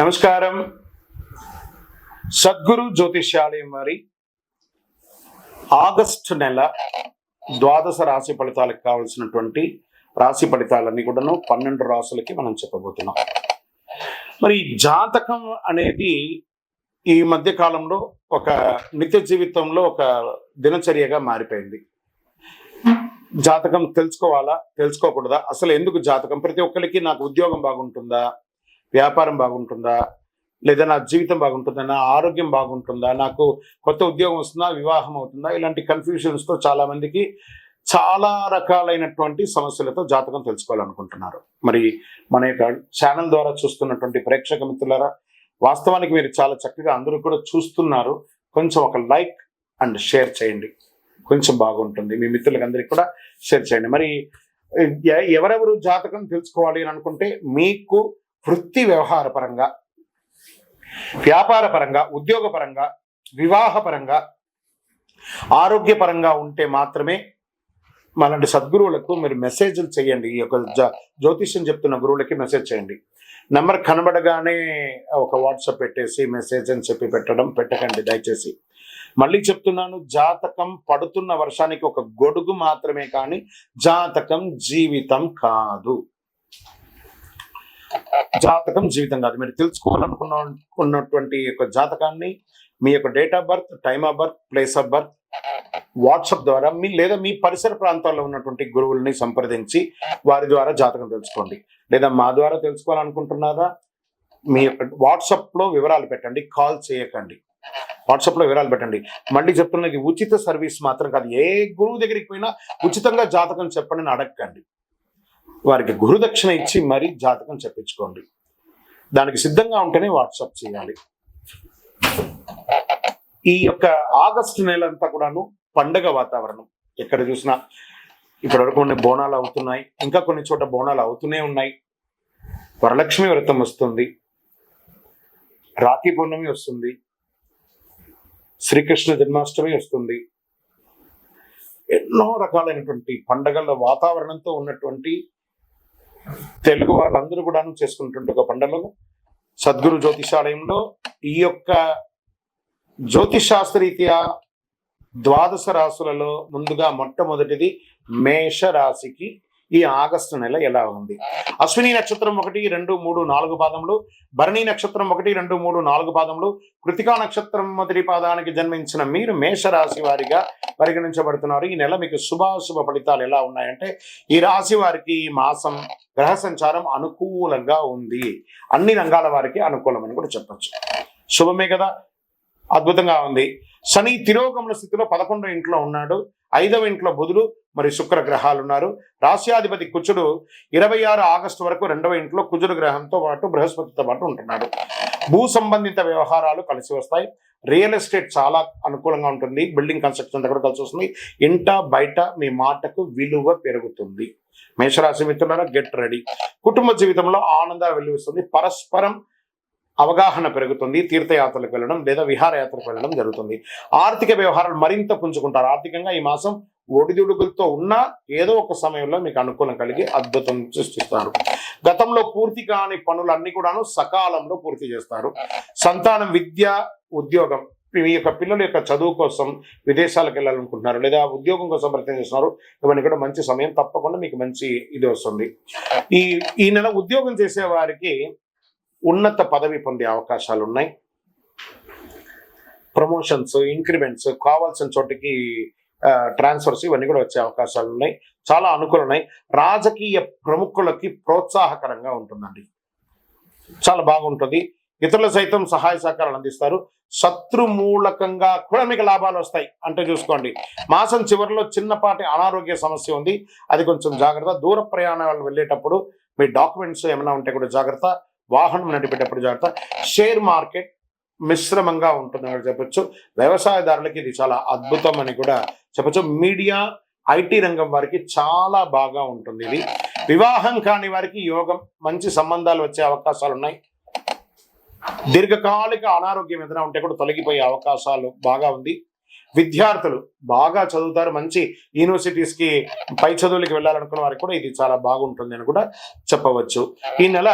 నమస్కారం. సద్గురు జ్యోతిష్యాలయం వారి ఆగస్టు నెల ద్వాదశ రాశి ఫలితాలకు కావాల్సినటువంటి రాశి ఫలితాలన్నీ కూడాను 12 రాశులకి మనం చెప్పబోతున్నాం. మరి జాతకం అనేది ఈ మధ్య కాలంలో ఒక నిత్య జీవితంలో ఒక దినచర్యగా మారిపోయింది. జాతకం తెలుసుకోవాలా, తెలుసుకోకూడదా, అసలు ఎందుకు జాతకం? ప్రతి ఒక్కరికి నాకు ఉద్యోగం బాగుంటుందా, వ్యాపారం బాగుంటుందా, లేదా నా జీవితం బాగుంటుందా, నా ఆరోగ్యం బాగుంటుందా, నాకు కొత్త ఉద్యోగం వస్తుందా, వివాహం అవుతుందా, ఇలాంటి కన్ఫ్యూషన్స్తో చాలామందికి చాలా రకాలైనటువంటి సమస్యలతో జాతకం తెలుసుకోవాలనుకుంటున్నారు. మరి మన యొక్క ఛానల్ ద్వారా చూస్తున్నటువంటి ప్రేక్షక మిత్రులారా, వాస్తవానికి మీరు చాలా చక్కగా అందరూ కూడా చూస్తున్నారు. కొంచెం ఒక లైక్ అండ్ షేర్ చేయండి, కొంచెం బాగుంటుంది. మీ మిత్రులకి అందరికీ కూడా షేర్ చేయండి. మరి ఎవరెవరు జాతకం తెలుసుకోవాలి అని అనుకుంటే, మీకు వృత్తి వ్యవహార పరంగా, వ్యాపార పరంగా, ఉద్యోగ పరంగా, వివాహ పరంగా, ఆరోగ్యపరంగా ఉంటే మాత్రమే మనలాంటి సద్గురువులకు మీరు మెసేజ్లు చేయండి. ఈ యొక్క జ్యోతిష్యం చెప్తున్న గురువులకి మెసేజ్ చేయండి. నెంబర్ కనబడగానే ఒక వాట్సాప్ పెట్టేసి మెసేజ్ అని చెప్పి పెట్టకండి దయచేసి. మళ్ళీ చెప్తున్నాను, జాతకం పడుతున్న వర్షానికి ఒక గొడుగు మాత్రమే, కానీ జాతకం జీవితం కాదు. జాతకం జీవితం కాదు. మీరు తెలుసుకోవాలనుకున్నటువంటి యొక్క జాతకాన్ని మీ యొక్క date of birth, time of birth, place of birth WhatsApp ద్వారా లేదా మీ పరిసర ప్రాంతాల్లో ఉన్నటువంటి గురువుల్ని సంప్రదించి వారి ద్వారా జాతకం తెలుసుకోండి. లేదా మా ద్వారా తెలుసుకోవాలనుకుంటున్నారా, మీ యొక్క వాట్సాప్లో వివరాలు పెట్టండి, కాల్ చేయకండి. వాట్సాప్లో వివరాలు పెట్టండి. మళ్ళీ చెప్తున్నది, ఉచిత సర్వీస్ మాత్రం కాదు. ఏ గురువు దగ్గరికి పోయినా ఉచితంగా జాతకం చెప్పండి అని అడగండి. వారికి గురుదక్షిణ ఇచ్చి మరీ జాతకం చెప్పించుకోండి. దానికి సిద్ధంగా ఉంటేనే వాట్సాప్ చేయాలి. ఈ యొక్క ఆగస్టు నెల అంతా కూడాను పండగ వాతావరణం. ఎక్కడ చూసినా ఇప్పటివరకు కొన్ని బోనాలు అవుతున్నాయి, ఇంకా కొన్ని చోట బోనాలు అవుతూనే ఉన్నాయి. వరలక్ష్మి వ్రతం వస్తుంది, రాఖీ పౌర్ణమి వస్తుంది, శ్రీకృష్ణ జన్మాష్టమి వస్తుంది. ఎన్నో రకాలైనటువంటి పండగల వాతావరణంతో ఉన్నటువంటి తెలుగు వాళ్ళందరూ కూడా చేసుకున్నటువంటి ఒక పండుగలో సద్గురు జ్యోతిషాలయంలో ఈ యొక్క జ్యోతిషాస్త్రరీత్యా ద్వాదశ రాశులలో ముందుగా మొట్టమొదటిది మేష రాశికి ఈ ఆగస్టు నెల ఎలా ఉంది. అశ్విని నక్షత్రం 1, 2, 3, 4 పాదములు, భరణి నక్షత్రం 1, 2, 3, 4 పాదములు, కృతికా నక్షత్రం మొదటి పాదానికి జన్మించిన మీరు మేషరాశి వారిగా పరిగణించబడుతున్నారు. ఈ నెల మీకు శుభాశుభ ఫలితాలు ఎలా ఉన్నాయంటే, ఈ రాశి వారికి ఈ మాసం గ్రహ సంచారం అనుకూలంగా ఉంది. అన్ని రంగాల వారికి అనుకూలమని కూడా చెప్పచ్చు. శుభమే కదా, అద్భుతంగా ఉంది. శని తిరోగమన స్థితిలో 11వ ఇంట్లో ఉన్నాడు. 5వ ఇంట్లో బుధుడు మరి శుక్ర గ్రహాలు ఉన్నారు. రాశ్యాధిపతి కుజుడు 26 ఆగస్టు వరకు 2వ ఇంట్లో కుజుడు గ్రహంతో పాటు బృహస్పతితో పాటు ఉంటున్నాడు. భూ సంబంధిత వ్యవహారాలు కలిసి వస్తాయి. రియల్ ఎస్టేట్ చాలా అనుకూలంగా ఉంటుంది. బిల్డింగ్ కన్స్ట్రక్షన్ దగ్గర కలిసి వస్తుంది. ఇంట బయట మీ మాటకు విలువ పెరుగుతుంది. మేషరాశి మిత్రులారా, గెట్ రెడీ. కుటుంబ జీవితంలో ఆనందం వెలువస్తుంది. పరస్పరం అవగాహన పెరుగుతుంది. తీర్థయాత్రలకు వెళ్ళడం లేదా విహారయాత్రకు వెళ్ళడం జరుగుతుంది. ఆర్థిక వ్యవహారాలు మరింత పుంజుకుంటారు. ఆర్థికంగా ఈ మాసం ఒడిదుడుగులతో ఉన్నా ఏదో ఒక సమయంలో మీకు అనుకూలం కలిగి అద్భుతం సృష్టిస్తారు. గతంలో పూర్తి కాని పనులన్నీ కూడాను సకాలంలో పూర్తి చేస్తారు. సంతానం, విద్య, ఉద్యోగం, మీ యొక్క పిల్లల యొక్క చదువు కోసం విదేశాలకు వెళ్ళాలనుకుంటున్నారు లేదా ఉద్యోగం కోసం ప్రయత్నం చేస్తున్నారు, ఇవన్నీ కూడా మంచి సమయం. తప్పకుండా మీకు మంచి ఇది వస్తుంది. ఈ నెల ఉద్యోగం చేసే వారికి ఉన్నత పదవి పొందే అవకాశాలు ఉన్నాయి. ప్రమోషన్స్, ఇంక్రిమెంట్స్, కావాల్సిన చోటికి ట్రాన్స్ఫర్స్ ఇవన్నీ కూడా వచ్చే అవకాశాలు ఉన్నాయి. చాలా అనుకూలం ఉన్నాయి. రాజకీయ ప్రముఖులకి ప్రోత్సాహకరంగా ఉంటుందండి, చాలా బాగుంటుంది. ఇతరులు సైతం సహాయ సహకారాలు అందిస్తారు. శత్రు మూలకంగా కూడా మీకు లాభాలు వస్తాయి. అంటే చూసుకోండి, మాసం చివరిలో చిన్నపాటి అనారోగ్య సమస్య ఉంది, అది కొంచెం జాగ్రత్త. దూర ప్రయాణాలు వెళ్ళేటప్పుడు మీ డాక్యుమెంట్స్ ఏమైనా ఉంటే కూడా జాగ్రత్త. వాహనం నడిపేటప్పుడు జాగ్రత్త. షేర్ మార్కెట్ మిశ్రమంగా ఉంటుందని చెప్పొచ్చు. వ్యవసాయదారులకి ఇది చాలా అద్భుతం అని కూడా చెప్పొచ్చు. మీడియా, ఐటీ రంగం వారికి చాలా బాగా ఉంటుంది ఇది. వివాహం కాని వారికి యోగం, మంచి సంబంధాలు వచ్చే అవకాశాలు ఉన్నాయి. దీర్ఘకాలిక అనారోగ్యం ఏదైనా ఉంటే కూడా తొలగిపోయే అవకాశాలు బాగా ఉంది. విద్యార్థులు బాగా చదువుతారు. మంచి యూనివర్సిటీస్కి పై చదువులకి వెళ్ళాలనుకున్న వారికి కూడా ఇది చాలా బాగుంటుంది అని కూడా చెప్పవచ్చు. ఈ నెల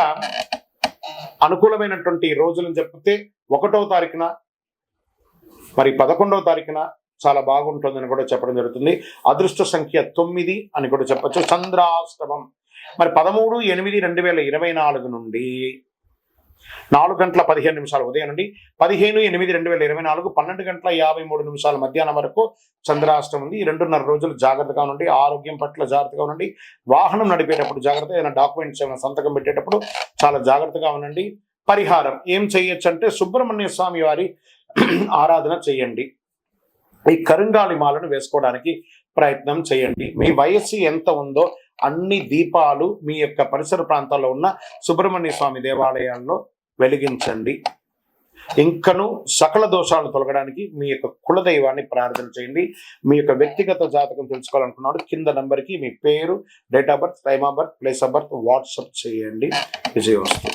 అనుకూలమైనటువంటి రోజులను చెప్తే 1వ తారీఖున మరి 11వ తారీఖున చాలా బాగుంటుందని కూడా చెప్పడం జరుగుతుంది. అదృష్ట సంఖ్య 9 అని కూడా చెప్పచ్చు. చంద్రాష్టమం మరి 13/8/2024 నుండి 4:15 ఉదయం నుండి 15/8/2024 12:53 మధ్యాహ్నం వరకు చంద్రాష్టమం ఉంది. ఈ 2.5 రోజులు జాగ్రత్తగా ఉండండి. ఆరోగ్యం పట్ల జాగ్రత్తగా ఉండండి. వాహనం నడిపేటప్పుడు జాగ్రత్త, ఏదైనా డాక్యుమెంట్స్ ఏమైనా సంతకం పెట్టేటప్పుడు చాలా జాగ్రత్తగా ఉండండి. పరిహారం ఏం చేయొచ్చు అంటే సుబ్రహ్మణ్య స్వామి వారి ఆరాధన చేయండి. ఈ కరుంగాలి మాలను వేసుకోవడానికి ప్రయత్నం చేయండి. మీ వయస్సు ఎంత ఉందో అన్ని దీపాలు మీ యొక్క పరిసర ప్రాంతాల్లో ఉన్న సుబ్రహ్మణ్య స్వామి దేవాలయాల్లో వెలిగించండి. ఇంకను సకల దోషాలను తొలగడానికి మీ యొక్క కులదైవాన్ని ప్రార్థన చేయండి. మీ యొక్క వ్యక్తిగత జాతకం తెలుసుకోవాలనుకున్నాడు కింద నంబర్కి మీ పేరు, date of birth, time of birth, place of birth WhatsApp చేయండి. విజయవస్తు.